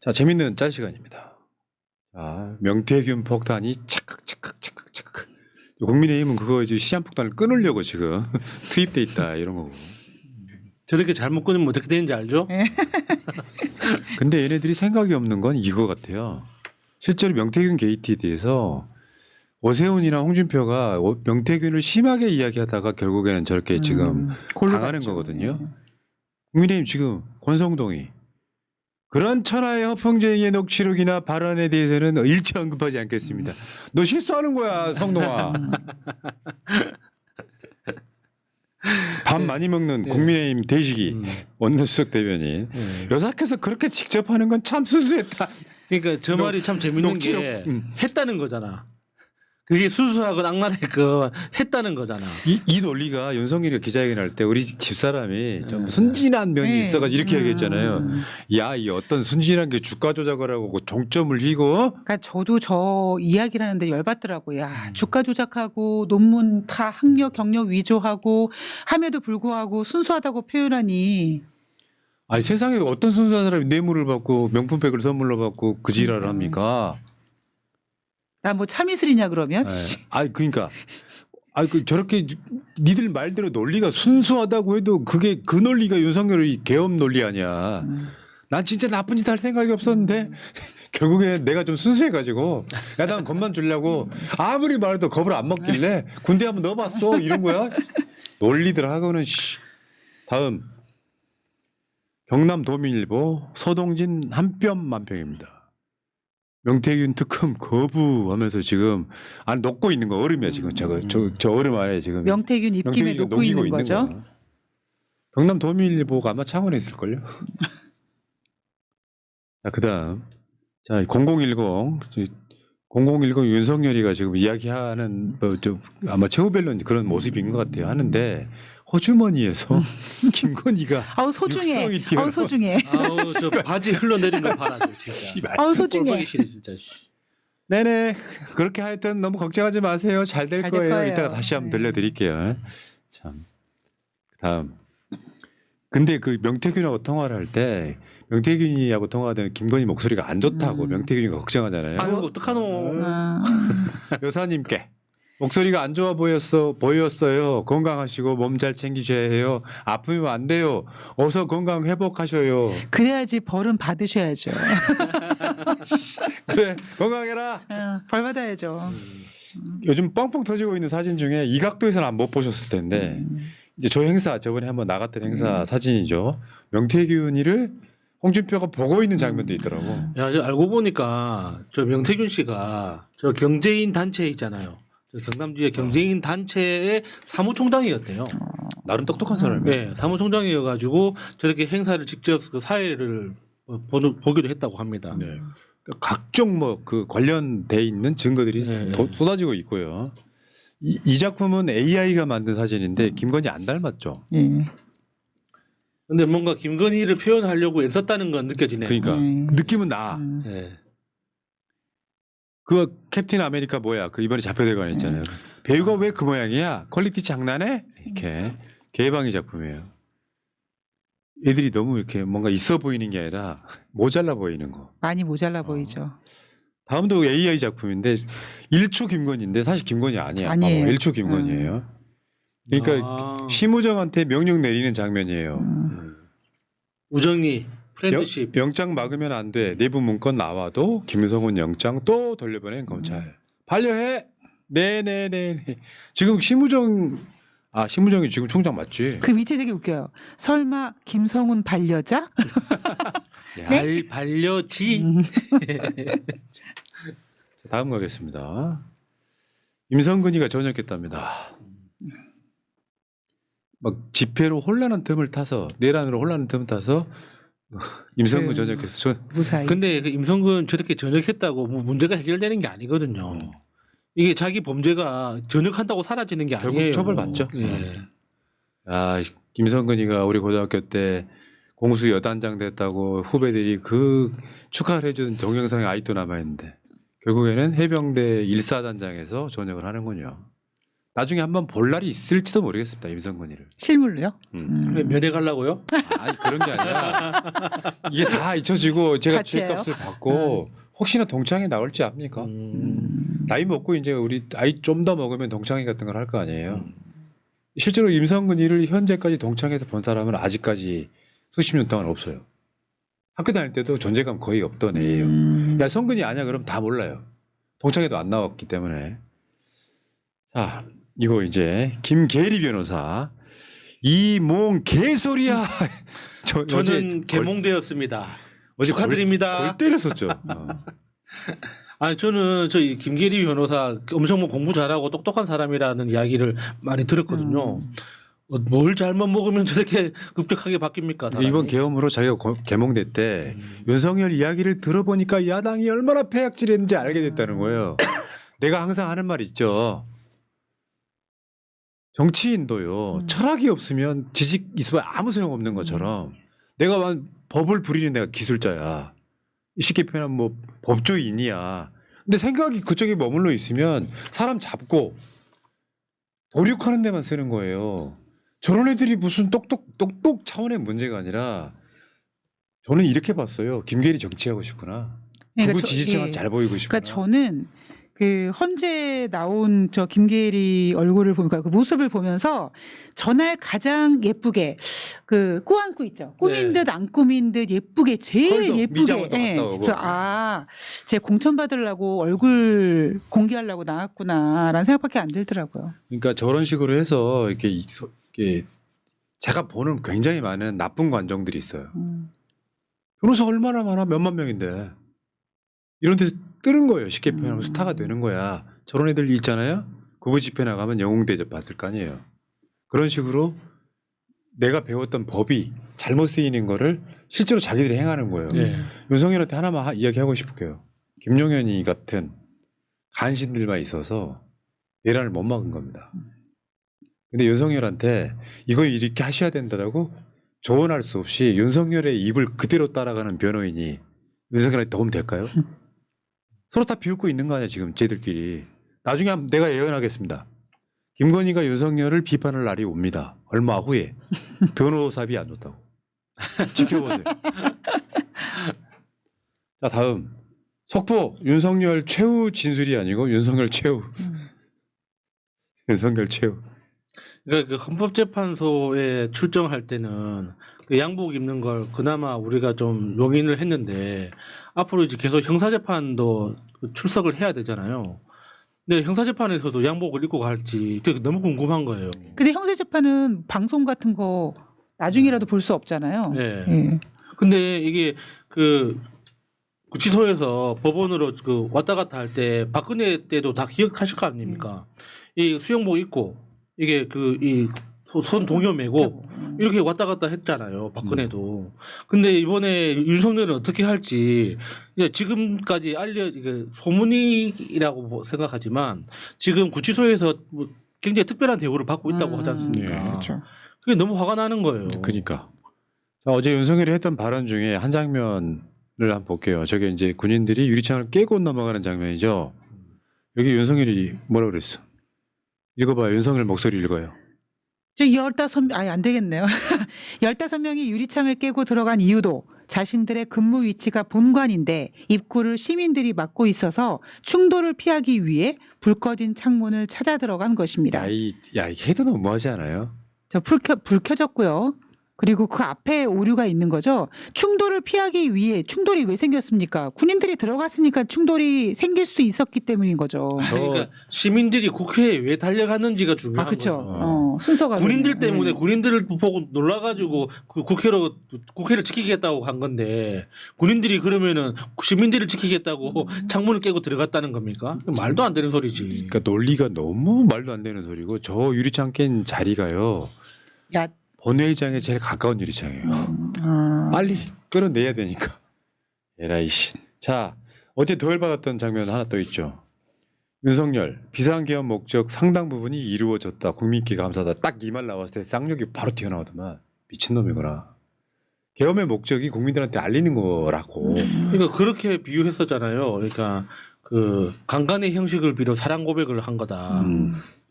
자, 재밌는 짤 시간입니다. 자, 명태균 폭탄이 착각. 국민의힘은 그거 이제 시한폭탄을 끊으려고 지금 투입돼 있다 이런 거고. 저렇게 잘못 끊으면 어떻게 되는지 알죠? 근데 얘네들이 생각이 없는 건 이거 같아요. 실제로 명태균 게이트에 대해서 오세훈이나 홍준표가 명태균을 심하게 이야기하다가 결국에는 저렇게 지금 당하는 거거든요. 국민의힘 지금 권성동이 그런 천하의 허풍쟁이의 녹취록이나 발언에 대해서는 일체 언급하지 않겠습니다. 너 실수하는 거야, 성동아. 밥 많이 먹는 국민의힘 대식이 원내수석 대변인 여사께서 그렇게 직접 하는 건 참 수수했다. 그러니까 저 말이 참 재밌는 녹취록. 게 했다는 거잖아. 그게 수수하고 악랄했고 했다는 거잖아. 이 논리가 윤석열이 기자회견할 때 우리 집사람이 좀 순진한 면이 있어가지고 이렇게 얘기했잖아요. 야, 이 어떤 순진한 게 주가 조작을 하고 종점을 휘고. 그러니까 저도 저 이야기를 하는데 열받더라고요. 야, 주가 조작하고 논문 다 학력 경력 위조하고 함에도 불구하고 순수하다고 표현하니 아니 세상에 어떤 순수한 사람이 뇌물을 받고 명품백을 선물로 받고 그 지랄을 합니까? 나 뭐 참이슬이냐 그러면? 아니 그러니까 그 저렇게 니들 말대로 논리가 순수하다고 해도 그게 그 논리가 윤석열의 계엄 논리 아니야. 난 진짜 나쁜 짓 할 생각이 없었는데 결국에 내가 좀 순수해가지고 야 난 겁만 주려고 아무리 말해도 겁을 안 먹길래 군대 한번 넣어봤어 이런 거야. 논리들 하고는 다음 경남도민일보 서동진 한뼘 만평입니다. 명태균 특검 거부하면서 지금 안 녹고 있는 거 얼음이야 지금 저 얼음 안에 지금 명태균 입김에 명태균이 녹고 있는 거죠. 거야. 경남도민일보가 아마 창원에 있을걸요. 자 그다음 자 0010 윤석열이가 지금 이야기하는 좀 아마 최후별론 그런 모습인 것 같아요. 하는데 호주머니에서 김건희가 아우 소중해. 육성이 튀어나와. 아우 소중해. 아우 저 바지 흘러내린 거 봐라 진짜. 아우 소중해. 꼴보기 싫어 진짜. 네네 그렇게 하여튼 너무 걱정하지 마세요. 잘 될 잘될 거예요. 거예요. 이따가 다시 한번 들려드릴게요. 참 다음 근데 그 명태균하고 통화를 할 때 명태균이하고 통화하던 김건희 목소리가 안 좋다고 명태균이가 걱정하잖아요. 아유 어떡하노. 여사님께 목소리가 안 좋아 보였어요. 건강하시고 몸 잘 챙기셔야 해요. 아프면 안 돼요. 어서 건강 회복하셔요. 그래야지 벌은 받으셔야죠. 그래 건강해라. 벌 받아야죠. 요즘 뻥뻥 터지고 있는 사진 중에 이 각도에서는 못 보셨을 텐데 이제 저 행사 저번에 한번 나갔던 행사 사진이죠. 명태균이를 홍준표가 보고 있는 장면도 있더라고. 야, 저 알고 보니까 저 명태균 씨가 저 경제인 단체 있잖아요. 저 경남 지역 경제인 단체의 사무총장이었대요. 나름 똑똑한 사람이에요. 네, 사무총장이어가지고 저렇게 행사를 직접 그 사회를 보기도 했다고 합니다. 네. 각종 뭐 그 관련돼 있는 증거들이 네. 쏟아지고 있고요. 이 작품은 AI가 만든 사진인데 김건희 안 닮았죠. 예. 근데 뭔가 김건희를 표현하려고 애썼다는 건 느껴지네요. 그러니까 느낌은 나. 네. 그거 캡틴 아메리카 뭐야? 그 이번에 잡혀들어가 있잖아요. 배우가 왜 그 모양이야? 퀄리티 장난해? 이렇게 개방이 작품이에요. 애들이 너무 이렇게 뭔가 있어 보이는 게 아니라 모자라 보이는 거. 많이 모자라 보이죠. 다음도 AI 작품인데 1초 김건희인데 사실 김건희 아니야. 아니에요. 1초 김건희예요. 그러니까 심우정한테 명령 내리는 장면이에요. 우정이 프렌드십. 영장 막으면 안 돼. 내부 문건 나와도 김성훈 영장 또 돌려보낸 검찰. 반려해. 네네네. 지금 심우정이 지금 총장 맞지? 그 밑에 되게 웃겨요. 설마 김성훈 반려자? 반려지. 다음 가겠습니다. 임성근이가 전역했답니다. 막 집회로 혼란한 틈을 타서 내란으로 혼란한 틈을 타서 임성근 전역했어. 무사히. 근데 그 임성근 저렇게 전역했다고 뭐 문제가 해결되는 게 아니거든요. 이게 자기 범죄가 전역한다고 사라지는 게 결국 아니에요. 처벌받죠. 예. 김성근이가 우리 고등학교 때 공수 여단장 됐다고 후배들이 그 축하를 해준 동영상이 아직도 남아있는데 결국에는 해병대 1사단장에서 전역을 하는군요. 나중에 한번 볼 날이 있을지도 모르겠습니다. 임성근이를. 실물로요? 왜 면회 가려고요? 아니 그런 게 아니라 이게 다 잊혀지고 제가 같이 해요? 주액값을 받고 혹시나 동창회 나올지 압니까? 나이 먹고 이제 우리 아이 좀 더 먹으면 동창회 같은 걸 할 거 아니에요. 실제로 임성근이를 현재까지 동창회에서 본 사람은 아직까지 수십 년 동안 없어요. 학교 다닐 때도 존재감 거의 없던 애예요. 야 성근이 아니야 그럼 다 몰라요. 동창회도 안 나왔기 때문에. 자 이거 이제 김계리 변호사 이몽 개소리야. 저는 개몽되었습니다. 어제 축하드립니다. 골 때렸었죠. 아니 저는 저희 김계리 변호사 엄청 뭐 공부 잘하고 똑똑한 사람이라는 이야기를 많이 들었거든요. 뭘 잘못 먹으면 저렇게 급격하게 바뀝니까? 사람이? 이번 계엄으로 자기가 개몽됐대. 윤석열 이야기를 들어보니까 야당이 얼마나 폐악질했는지 알게 됐다는 거예요. 내가 항상 하는 말 있죠. 정치인도요. 철학이 없으면 지식 있으면 아무 소용 없는 것처럼 내가 법을 부리는 내가 기술자야. 쉽게 표현하면 뭐 법조인이야. 근데 생각이 그쪽에 머물러 있으면 사람 잡고 도륙하는 데만 쓰는 거예요. 저런 애들이 무슨 똑똑 차원의 문제가 아니라 저는 이렇게 봤어요. 김계리 정치하고 싶구나. 그러니까 누구 지지층은 잘 보이고 싶구나. 그러니까 저는 그 헌재 나온 저 김계리 얼굴을 보니까 그 모습을 보면서 전날 가장 예쁘게 그 꾸안꾸 있죠. 꾸민 네. 듯 안 꾸민 듯 예쁘게 제일 컬도, 예쁘게. 미장원도 갔다 오고. 그래서 제 공천 받으려고 얼굴 공개하려고 나왔구나라는 생각밖에 안 들더라고요. 그러니까 저런 식으로 해서 이렇게 제가 보는 굉장히 많은 나쁜 관정들이 있어요. 변호사 얼마나 많아 몇만 명인데 이런 데서 뜨는 거예요. 쉽게 표현하면 스타가 되는 거야. 저런 애들 있잖아요. 그거 집회 나가면 영웅 대접 받을 거 아니에요. 그런 식으로 내가 배웠던 법이 잘못 쓰이는 거를 실제로 자기들이 행하는 거예요. 네. 윤석열한테 하나만 이야기하고 싶을게요. 김용현이 같은 간신들만 있어서 내란을 못 막은 겁니다. 근데 윤석열한테 이거 이렇게 하셔야 된다라고 조언할 수 없이 윤석열의 입을 그대로 따라가는 변호인이 윤석열한테 도움 될까요? 서로 다 비웃고 있는 거 아니야 지금 쟤들끼리. 나중에 내가 예언하겠습니다. 김건희가 윤석열을 비판할 날이 옵니다. 얼마 후에 변호사비 안 줬다고. 지켜보세요. 자 다음 속보 윤석열 최후 진술이 아니고 윤석열 최후. 윤석열 최후. 그러니까 그 헌법재판소에 출정할 때는 그 양복 입는 걸 그나마 우리가 좀 용인을 했는데 앞으로 이제 계속 형사재판도 출석을 해야 되잖아요. 근데 형사재판에서도 양복을 입고 갈지 되게 너무 궁금한 거예요. 근데 형사재판은 방송 같은 거 나중이라도 볼 수 없잖아요. 네. 예. 근데 이게 그 구치소에서 법원으로 그 왔다 갔다 할 때 박근혜 때도 다 기억하실 거 아닙니까? 이 수영복 입고 이게 그 이 손 동요 메고 이렇게 왔다 갔다 했잖아요. 박근혜도. 근데 이번에 윤석열은 어떻게 할지 지금까지 이게 소문이라고 생각하지만 지금 구치소에서 뭐 굉장히 특별한 대우를 받고 있다고 하지 않습니까? 예, 그렇죠. 그게 너무 화가 나는 거예요. 그러니까 자, 어제 윤석열이 했던 발언 중에 한 장면을 한번 볼게요. 저게 이제 군인들이 유리창을 깨고 넘어가는 장면이죠. 여기 윤석열이 뭐라고 그랬어? 읽어봐요. 윤석열 목소리 읽어요. 저 15명, 안 되겠네요. 15명이 유리창을 깨고 들어간 이유도 자신들의 근무 위치가 본관인데 입구를 시민들이 막고 있어서 충돌을 피하기 위해 불 꺼진 창문을 찾아 들어간 것입니다. 이 해도 너무하지 않아요? 불 켜졌고요. 그리고 그 앞에 오류가 있는 거죠. 충돌을 피하기 위해 충돌이 왜 생겼습니까? 군인들이 들어갔으니까 충돌이 생길 수도 있었기 때문인 거죠. 그러니까 시민들이 국회에 왜 달려갔는지가 중요한 그렇죠. 거죠. 순서가 군인들 그러네요. 때문에 군인들을 보고 놀라가지고 그 국회를 지키겠다고 간 건데 군인들이 그러면은 시민들을 지키겠다고 창문을 깨고 들어갔다는 겁니까? 말도 안 되는 소리지. 그러니까 논리가 너무 말도 안 되는 소리고 저 유리창 깬 자리가요. 야, 본회의장에 제일 가까운 유리창이에요. 빨리 끌어내야 되니까. 에라이 씨. 자, 어제 덜 받았던 장면 하나 또 있죠. 윤석열 비상계엄 목적 상당 부분이 이루어졌다. 국민께 감사다. 딱 이 말 나왔을 때 쌍욕이 바로 튀어나오더만. 미친놈이구나. 계엄의 목적이 국민들한테 알리는 거라고. 그러니까 그렇게 비유했었잖아요. 그러니까 그 강간의 형식을 빌어 사랑 고백을 한 거다.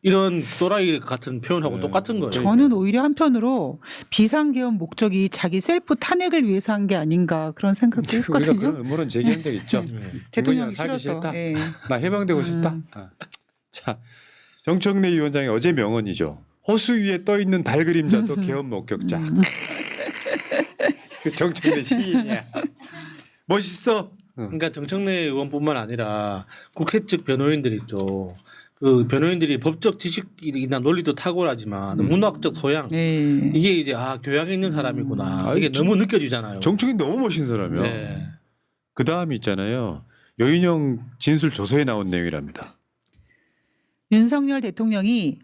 이런 또라이 같은 표현하고 네. 똑같은 거예요. 저는 오히려 한편으로 비상계엄 목적이 자기 셀프 탄핵을 위해서 한 게 아닌가 그런 생각도 우리가 했거든요. 그런 음모론 제기한 적 있죠. 네. 대통령이 살기 싫어서. 싫다. 예. 나 해방되고 싶다. 아. 자, 정청래 위원장이 어제 명언이죠. 호수 위에 떠 있는 달 그림자도 계엄 목격자. 그 정청래 시인이야. 멋있어. 그러니까 정청래 의원뿐만 아니라 국회 측 변호인들 있죠. 그 변호인들이 법적 지식이나 논리도 탁월하지만 문학적 소양 예. 이게 이제 교양이 있는 사람이구나 아니, 이게 너무 느껴지잖아요. 정청래 너무 멋있는 사람이야. 네. 그 다음이 있잖아요. 여인영 진술 조서에 나온 내용이랍니다. 윤석열 대통령이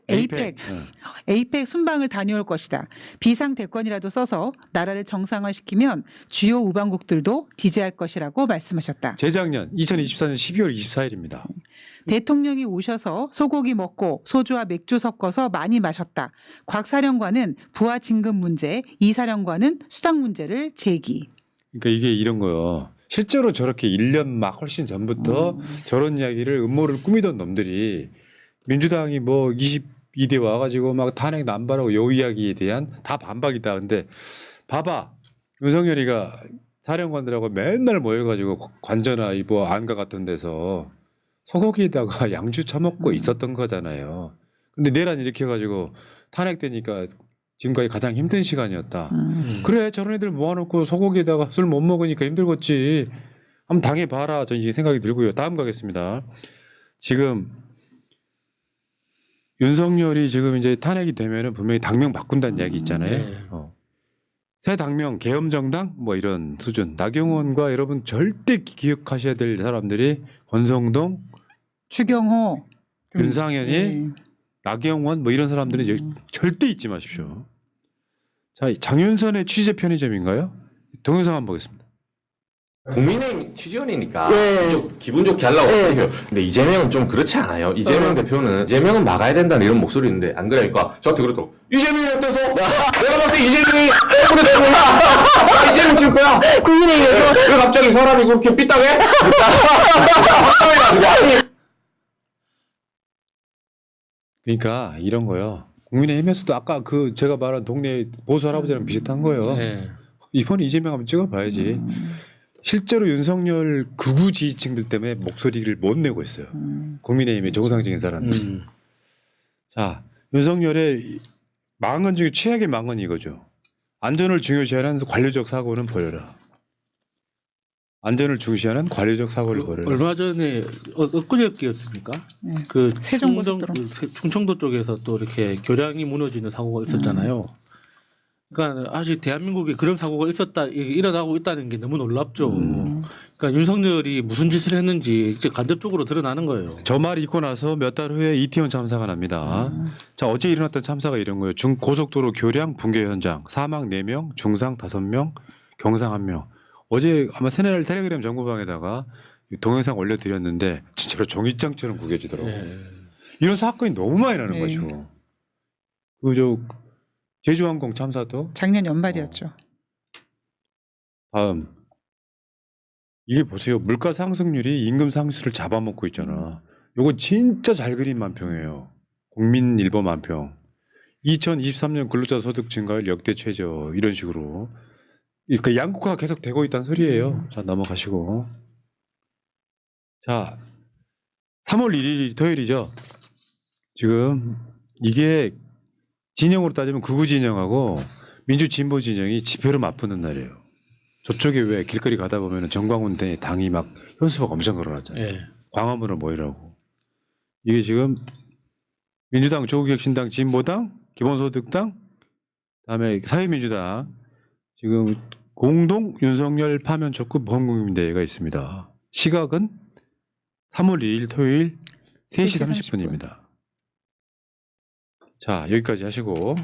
에이펙 응. 에이펙 순방을 다녀올 것이다. 비상 대권이라도 써서 나라를 정상화시키면 주요 우방국들도 지지할 것이라고 말씀하셨다. 재작년 2024년 12월 24일입니다. 대통령이 오셔서 소고기 먹고 소주와 맥주 섞어서 많이 마셨다. 곽 사령관은 부하 진급 문제, 이 사령관은 수당 문제를 제기. 그러니까 이게 이런 거요. 실제로 저렇게 1년 막 훨씬 전부터 저런 이야기를 음모를 꾸미던 놈들이 민주당이 뭐 22대 와가지고 막 탄핵 남발하고 요 이야기에 대한 다 반박이다. 근데 봐봐. 윤석열이가 사령관들하고 맨날 모여가지고 관저나 뭐 안가 같은 데서 소고기에다가 양주 처먹고 있었던 거잖아요. 근데 내란 일으켜가지고 탄핵되니까 지금까지 가장 힘든 시간이었다. 그래 저런 애들 모아놓고 소고기에다가 술 못 먹으니까 힘들겠지. 한번 당해봐라. 저는 이게 생각이 들고요. 다음 가겠습니다. 지금 윤석열이 지금 이제 탄핵이 되면은 분명히 당명 바꾼다는 이야기 있잖아요. 네. 새 당명 계엄정당 뭐 이런 수준. 나경원과 여러분 절대 기억하셔야 될 사람들이 권성동, 주경호, 윤상현이 예. 나경원 뭐 이런 사람들은 여기 절대 잊지 마십시오. 자, 장윤선의 취재 편의점인가요? 동영상 한번 보겠습니다. 국민의힘 취지원이니까 좀 기분 좋게 하려고 해요. 근데 이재명은 좀 그렇지 않아요. 이재명 대표는 이재명은 막아야 된다는 이런 목소리 있는데 안 그러니까 저한테 그러더라고. 이재명이 어때서? 내가 봤을 때 이재명이 때문에 된 거야. 나 이재명 줄 거야. 국민의힘에서 왜 갑자기 사람이 그렇게 삐딱해? 황당해가지고. 그러니까 이런 거요. 국민의힘에서도 아까 그 제가 말한 동네 보수 할아버지랑 비슷한 거예요. 네. 이번 이재명 한번 찍어봐야지. 실제로 윤석열 극우 지지층들 때문에 목소리를 못 내고 있어요. 국민의힘의 정상적인 사람들. 자, 윤석열의 망언 중에 최악의 망언이 이거죠. 안전을 중요시하는 관료적 사고는 버려라. 안전을 중시하는 관료적 사고를 버려라. 얼마 전에 엊그저께였습니까? 네. 그 세종고속도로. 충청도 쪽에서 또 이렇게 교량이 무너지는 사고가 있었잖아요. 그러니까 아직 대한민국에 그런 사고가 일어나고 있다는 게 너무 놀랍죠. 그러니까 윤석열이 무슨 짓을 했는지 이제 간접적으로 드러나는 거예요. 저 말 있고 나서 몇 달 후에 이태원 참사가 납니다. 자, 어제 일어났던 참사가 이런 거예요. 고속도로 교량 붕괴 현장, 사망 4명, 중상 5명, 경상 1명. 어제 아마 새날 텔레그램 정보방에다가 동영상 올려드렸는데 진짜로 종이장처럼 구겨지더라고요. 네. 이런 사건이 너무 많이 나는 네. 거죠. 그저 제주항공 참사도. 작년 연말이었죠. 다음. 이게 보세요. 물가 상승률이 임금 상승률을 잡아먹고 있잖아. 요거 진짜 잘 그린 만평이에요. 국민 일보 만평. 2023년 근로자 소득 증가율 역대 최저 이런 식으로. 그러니까 양극화가 계속 되고 있다는 소리예요. 자, 넘어가시고. 자, 3월 1일이 토요일이죠. 지금 이게 진영으로 따지면 극우 진영하고 민주 진보 진영이 지표를 맞붙는 날이에요. 저쪽에 왜 길거리 가다 보면 정광훈 당이 막 현수막 엄청 걸어놨잖아요. 네. 광화문으로 모이라고. 이게 지금 민주당, 조국혁신당, 진보당, 기본소득당, 그다음에 사회민주당 지금 공동 윤석열 파면 촉구 범국민대회가 있습니다. 시각은 3월 2일 토요일 3시 30분입니다. 자, 여기까지 하시고